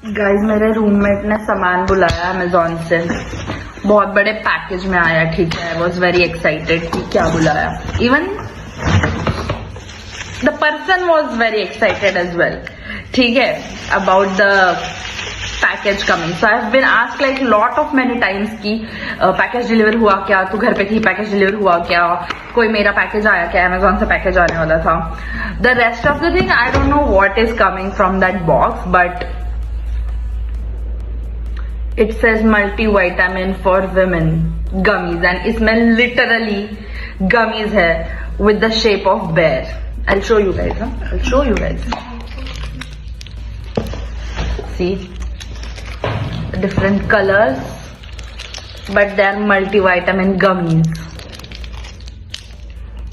Guys मेरे roommate ने सामान बुलाया अमेजोन से, बहुत बड़े पैकेज में आया. ठीक है, आई वॉज वेरी एक्साइटेड कि क्या बुलाया. Even the person was very excited as well. ठीक है, about the package coming. So I have been asked like lot of many times कि पैकेज डिलीवर हुआ क्या, तू घर पे थी, पैकेज डिलीवर हुआ क्या, कोई मेरा पैकेज आया क्या, अमेजोन से पैकेज आने वाला था. The rest of the thing I don't know what is coming from that box, but it says multivitamin for women gummies, and इसमें literally gummies है with the shape of bear. I'll show you guys. I'll show you guys. See, different colors, but they are multivitamin gummies.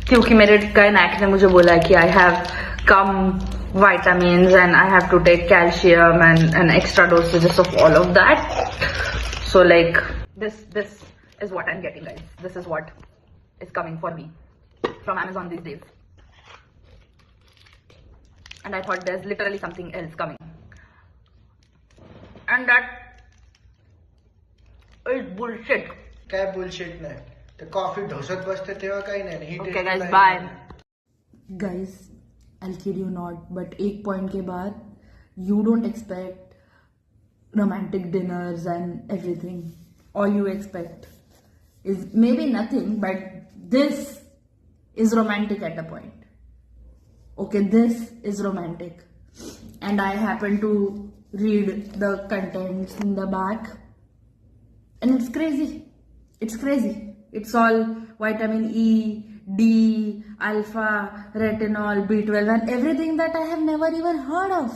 क्योंकि मेरे gynaec ने मुझे बोला है कि I have come vitamins and I have to take calcium and extra dosages of all of that. So like this is what I'm getting, guys. This is what is coming for me from Amazon these days. And I thought there's literally something else coming. And that is bullshit. काय bullshit नाही. ते coffee ढोसत बसते तेव्हा काही नाही. Okay guys, bye. Guys, I'll kid you not, but एक point के बाद you don't expect romantic dinners and everything. All you expect is maybe nothing, but this is romantic at a point. Okay, this is romantic. And I happen to read the contents in the back, and it's crazy. It's crazy. It's all vitamin E, D, alpha, retinol, B12 and everything that I have never even heard of.